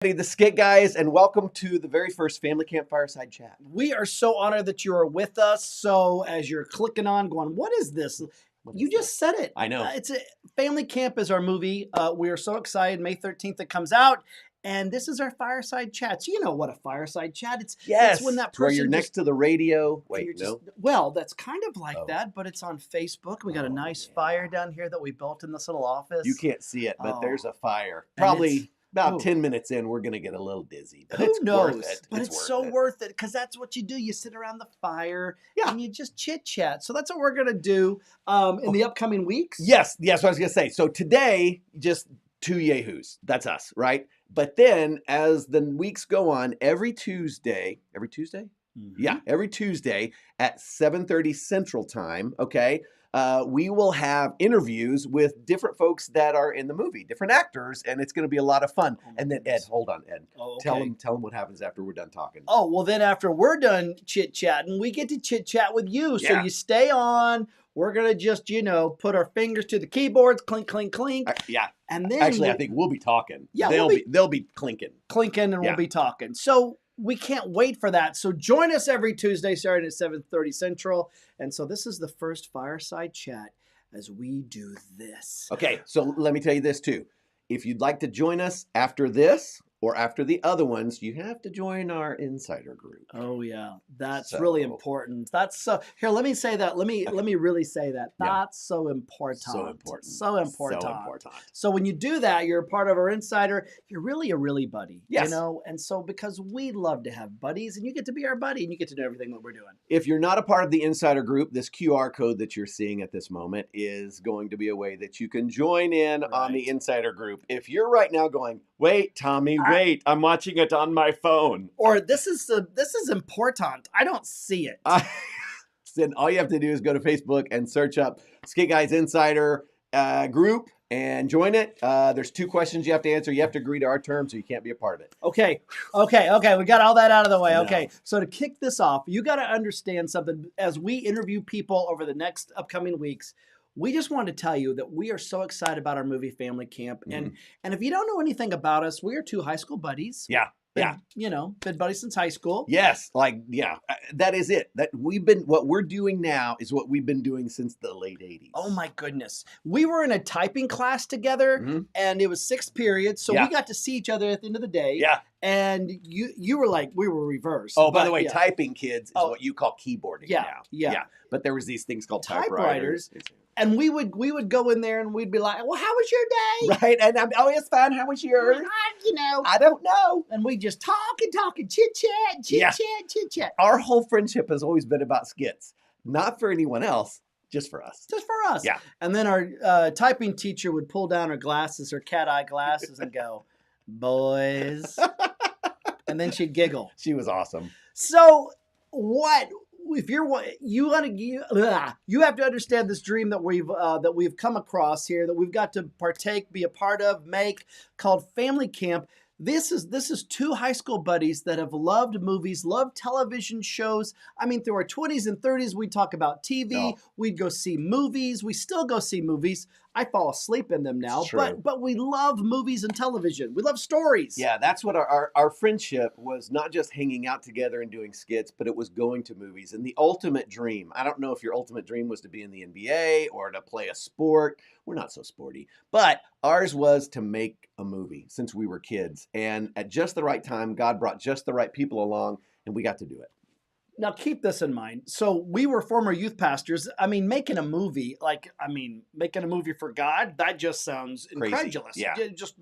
The Skit Guys, and welcome to the very first Family Camp Fireside Chat. We are so honored that you are with us. So as you're clicking on, going, what is this? You just said it. I know. It's a Family Camp is our movie. We are so excited. May 13th it comes out. And this is our fireside chat. So you know what a fireside chat? It's when that person where you're next to the radio. Wait, no. Well, that's kind of like that, but it's on Facebook. We got a nice fire down here that we built in this little office. You can't see it, but there's a fire. Probably about 10 minutes in, we're going to get a little dizzy. But Who knows? Worth it. But it's so worth it because that's what you do. You sit around the fire and you just chit chat. So that's what we're going to do in the upcoming weeks. Yes, what I was going to say. So today, just two yahoos. That's us, right? But then as the weeks go on, every Tuesday? Mm-hmm. Yeah, every Tuesday at 7:30 Central Time, okay? We will have interviews with different folks that are in the movie, different actors, and it's going to be a lot of fun. And then Ed, hold on, Ed. Oh, okay. Tell them what happens after we're done talking. Oh, well then after we're done chit-chatting, we get to chit-chat with you. So you stay on. We're going to just, put our fingers to the keyboards, clink, clink, clink. And then actually, I think we'll be talking. Yeah, they'll be clinking. Clinking, and we'll be talking. So we can't wait for that. So join us every Tuesday starting at 7:30 Central. And so this is the first fireside chat as we do this. Okay, so let me tell you this too. If you'd like to join us after this or after the other ones, you have to join our insider group. Oh yeah, that's really important. That's so. Here, let me say that. Let me really say that. That's so important. So important. So important. So important. So when you do that, you're a part of our insider. You're really a buddy. Yes. And so because we love to have buddies, and you get to be our buddy, and you get to know everything that we're doing. If you're not a part of the insider group, this QR code that you're seeing at this moment is going to be a way that you can join in on the insider group. If you're right now going, wait, Tommy, wait, I'm watching it on my phone. Or this is important. I don't see it. Then all you have to do is go to Facebook and search up Skit Guys Insider group and join it. There's 2 questions you have to answer. You have to agree to our terms or you can't be a part of it. Okay. We got all that out of the way. Okay. So to kick this off, you got to understand something. As we interview people over the next upcoming weeks, we just wanted to tell you that we are so excited about our movie Family Camp. And if you don't know anything about us, we are 2 high school buddies. Yeah. Been buddies since high school. Yes. That is it. What we're doing now is what we've been doing since the late 80s. Oh my goodness. We were in a typing class together and it was 6th period. So we got to see each other at the end of the day. Yeah. And you were like, we were reversed. Oh, by the way, typing, kids, is what you call keyboarding now. Yeah. But there was these things called typewriters. And we would go in there and we'd be like, well, how was your day? Right. And it's fine. How was yours? I don't know. And we just talk and chit-chat. Our whole friendship has always been about skits. Not for anyone else, just for us. Just for us. Yeah. And then our typing teacher would pull down her glasses, her cat-eye glasses, and go, boys. And then she'd giggle. She was awesome. So what... If you have to understand this dream that we've come across here, that we've got to partake, be a part of, make, called Family Camp. This is 2 high school buddies that have loved movies, loved television shows. I mean, through our 20s and 30s, we'd talk about TV. We'd go see movies. We still go see movies. I fall asleep in them now, but we love movies and television. We love stories. Yeah, that's what our friendship was, not just hanging out together and doing skits, but it was going to movies. And the ultimate dream, I don't know if your ultimate dream was to be in the NBA or to play a sport. We're not so sporty. But ours was to make a movie since we were kids. And at just the right time, God brought just the right people along, and we got to do it. Now, keep this in mind. So we were former youth pastors. I mean, making a movie for God, that just sounds incredulous. Yeah. It just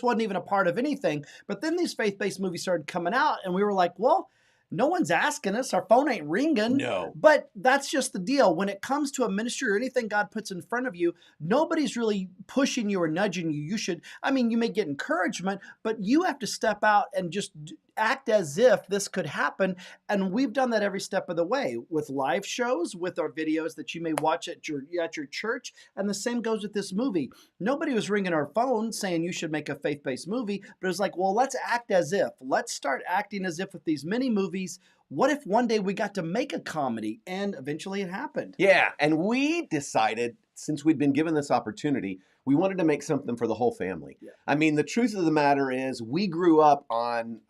wasn't even a part of anything. But then these faith-based movies started coming out, and we were like, well, no one's asking us. Our phone ain't ringing. No. But that's just the deal. When it comes to a ministry or anything God puts in front of you, nobody's really pushing you or nudging you. You may get encouragement, but you have to step out and just act as if this could happen. And we've done that every step of the way with live shows, with our videos that you may watch at your church. And the same goes with this movie. Nobody was ringing our phone saying you should make a faith-based movie, but it was like, well, let's act as if. Let's start acting as if with these mini movies what if one day we got to make a comedy? And eventually it happened. Yeah, and we decided, since we'd been given this opportunity, we wanted to make something for the whole family. Yeah. I mean, the truth of the matter is, we grew up on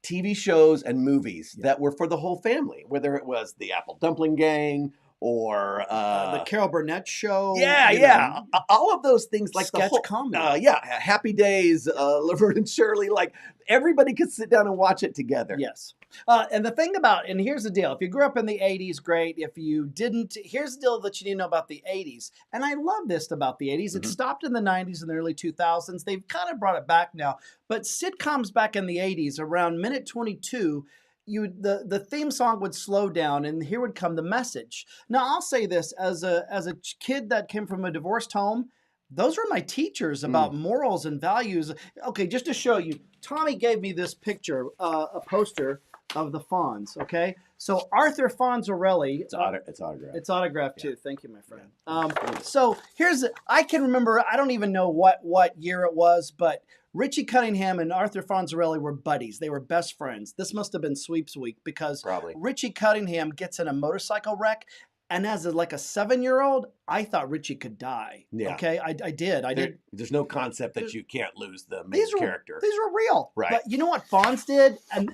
TV shows and movies that were for the whole family, whether it was the Apple Dumpling Gang or The Carol Burnett Show. yeah, you yeah, know, all of those things, like the sketch whole comedy. yeah, Happy Days, Laverne and Shirley, like everybody could sit down and watch it together. Yes. And the thing about, and here's the deal, if you grew up in the 80s, great. If you didn't, here's the deal that you need to know about the 80s. And I love this about the 80s. It stopped in the 90s and the early 2000s. They've kind of brought it back now. But sitcoms back in the 80s, around minute 22, the theme song would slow down and here would come the message. Now, I'll say this, as a kid that came from a divorced home, those were my teachers about morals and values. Okay, just to show you, Tommy gave me this picture, a poster of the Fonz, okay? So Arthur Fonzarelli. It's autographed. It's autographed too. Thank you, my friend. So here's, I can remember, I don't even know what year it was, but Richie Cunningham and Arthur Fonzarelli were buddies. They were best friends. This must have been sweeps week because Probably. Richie Cunningham gets in a motorcycle wreck. And as like a 7-year-old, I thought Richie could die. Yeah. Okay, I did. There's no concept that you can't lose the main character. These were real. Right. But you know what Fonz did? And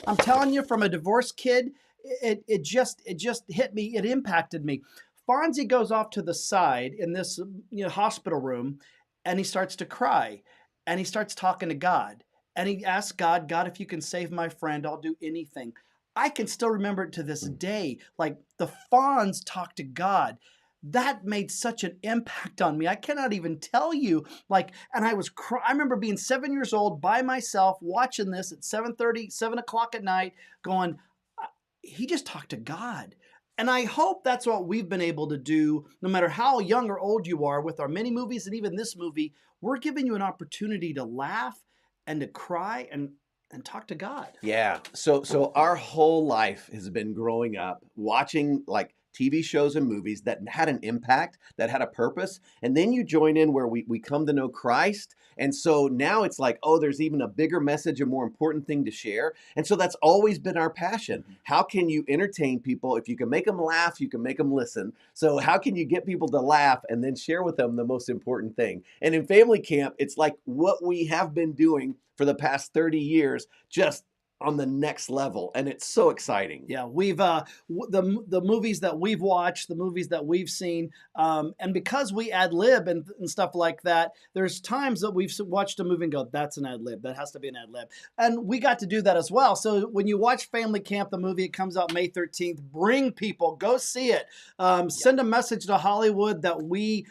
I'm telling you, from a divorced kid, it just hit me. It impacted me. Fonzie goes off to the side in this hospital room, and he starts to cry, and he starts talking to God, and he asks God, if you can save my friend, I'll do anything. I can still remember it to this day. Like the Fonz talked to God. That made such an impact on me. I cannot even tell you. Like, and I remember being 7 years old by myself watching this at 7:30, 7 o'clock at night, going, he just talked to God. And I hope that's what we've been able to do, no matter how young or old you are, with our many movies and even this movie. We're giving you an opportunity to laugh and to cry and talk to God. Yeah. So our whole life has been growing up watching like TV shows and movies that had an impact, that had a purpose. And then you join in where we come to know Christ. And so now it's like, oh, there's even a bigger message, a more important thing to share. And so that's always been our passion. How can you entertain people? If you can make them laugh, you can make them listen. So how can you get people to laugh and then share with them the most important thing? And in family camp, it's like what we have been doing for the past 30 years, just on the next level, and it's so exciting. Yeah, we've the movies that we've watched, the movies that we've seen, and because we ad lib and stuff like that, there's times that we've watched a movie and go, "That's an ad lib. That has to be an ad lib," and we got to do that as well. So when you watch Family Camp, the movie, it comes out May 13th. Bring people, go see it. Send a message to Hollywood that we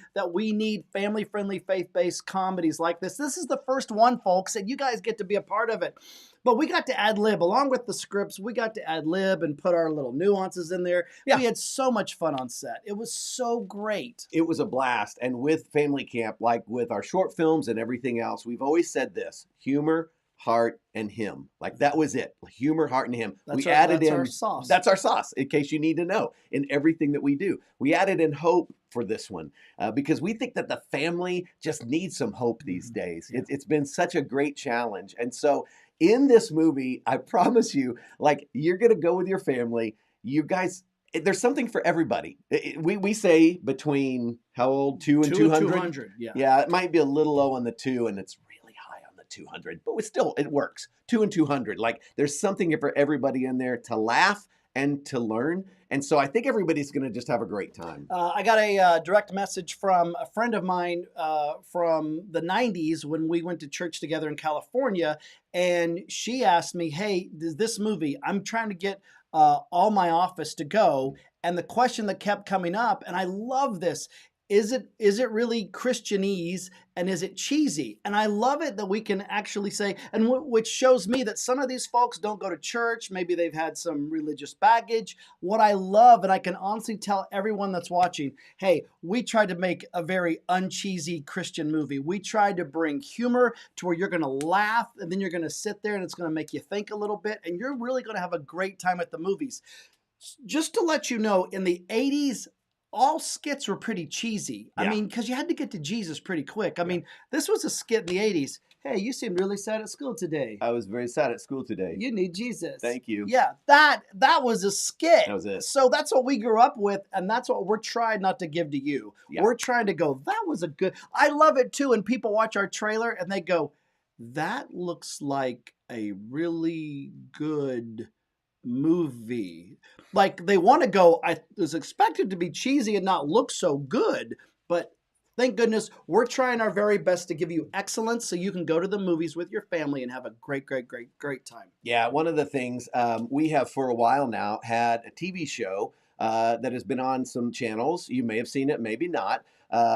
need family-friendly, faith-based comedies like this. This is the first one, folks, and you guys get to be a part of it. But we got to ad lib along with the scripts. We got to ad lib and put our little nuances in there. Yeah. We had so much fun on set. It was so great. It was a blast. And with Family Camp, like with our short films and everything else, we've always said this: humor, heart, and him. Like that was it. Humor, heart, and him. That's our sauce. That's our sauce, in case you need to know, in everything that we do. We added in hope for this one because we think that the family just needs some hope these days. Yeah. It's been such a great challenge. And so in this movie, I promise you, like, you're going to go with your family. You guys, there's something for everybody. We say between how old? 2 and 200? Yeah. Yeah, it might be a little low on the 2, and it's really high on the 200, but it works. 2 and 200. Like, there's something for everybody in there to laugh and to learn. And so I think everybody's going to just have a great time. I got a direct message from a friend of mine from the 90s when we went to church together in California. And she asked me, hey, this movie, I'm trying to get all my office to go. And the question that kept coming up, and I love this, is it really Christianese and is it cheesy? And I love it that we can actually say, and which shows me that some of these folks don't go to church. Maybe they've had some religious baggage. What I love, and I can honestly tell everyone that's watching, hey, we tried to make a very uncheesy Christian movie. We tried to bring humor to where you're going to laugh and then you're going to sit there and it's going to make you think a little bit. And you're really going to have a great time at the movies. Just to let you know, in the 80s, all skits were pretty cheesy. I mean, because you had to get to Jesus pretty quick. I mean, this was a skit in the 80s. Hey, you seemed really sad at school today. I was very sad at school today. You need Jesus. Thank you. Yeah, that was a skit. That was it. So that's what we grew up with, and that's what we're trying not to give to you. Yeah. We're trying to go, that was a good. I love it too. And people watch our trailer and they go, that looks like a really good movie. Like they want to go, I was expected to be cheesy and not look so good, but thank goodness we're trying our very best to give you excellence so you can go to the movies with your family and have a great time. Yeah, one of the things we have for a while now had a TV show that has been on some channels. You may have seen it, maybe not,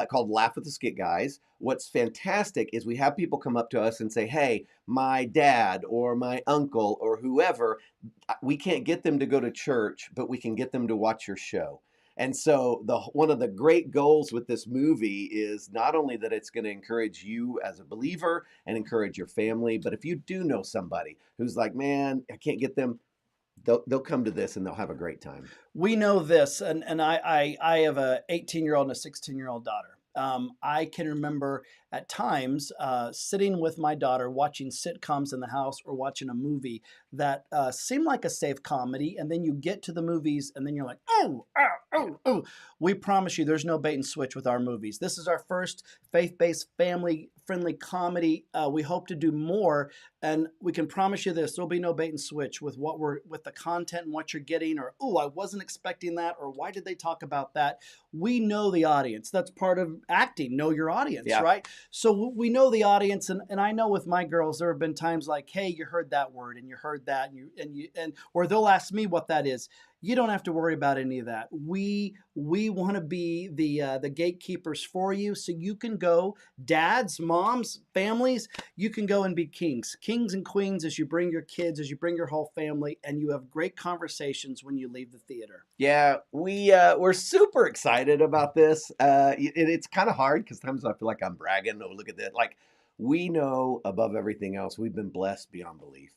called Laugh with the Skit Guys. What's fantastic is we have people come up to us and say, hey, my dad or my uncle or whoever, we can't get them to go to church, but we can get them to watch your show. And so one of the great goals with this movie is not only that it's going to encourage you as a believer and encourage your family, but if you do know somebody who's like, man, I can't get them, they'll come to this and they'll have a great time. We know this, and I have a 18-year-old and a 16-year-old daughter. I can remember at times sitting with my daughter watching sitcoms in the house or watching a movie that seemed like a safe comedy, and then you get to the movies and then you're like, oh. We promise you there's no bait and switch with our movies. This is our first faith-based, family-friendly comedy. We hope to do more, and we can promise you this, there'll be no bait and switch with with the content and what you're getting, or, oh, I wasn't expecting that, or why did they talk about that? We know the audience. That's part of acting, know your audience, right? So we know the audience, and I know with my girls, there have been times like, hey, you heard that word, and you heard that, and or they'll ask me what that is. You don't have to worry about any of that. We want to be the gatekeepers for you, so you can go, dads, moms, families, you can go and be kings and queens as you bring your kids, as you bring your whole family, and you have great conversations when you leave the theater. Yeah, we're super excited about this. It's kind of hard because sometimes I feel like I'm bragging. Oh, look at that! Like we know above everything else, we've been blessed beyond belief.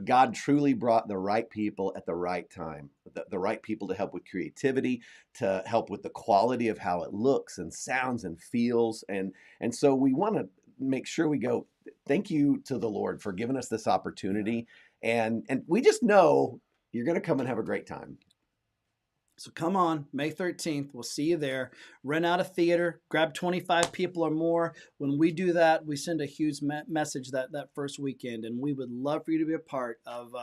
God truly brought the right people at the right time, the right people to help with creativity, to help with the quality of how it looks and sounds and feels. And so we want to make sure we go, thank you to the Lord for giving us this opportunity. And we just know you're going to come and have a great time. So come on, May 13th. We'll see you there. Rent out a theater, grab 25 people or more. When we do that, we send a huge message that first weekend, and we would love for you to be a part of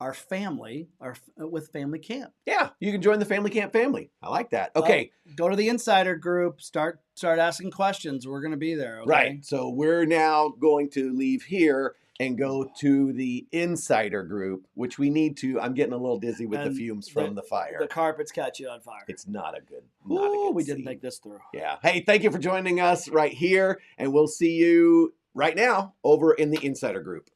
our family, with Family Camp. Yeah, you can join the Family Camp family. I like that. Okay. Go to the Insider group. Start asking questions. We're going to be there. Okay? Right. So we're now going to leave here and go to the Insider group, which we need to. I'm getting a little dizzy with the fumes from the fire. The carpet's catch you on fire. It's not a good we didn't think this through. Yeah. Hey, thank you for joining us right here, and we'll see you right now over in the Insider group.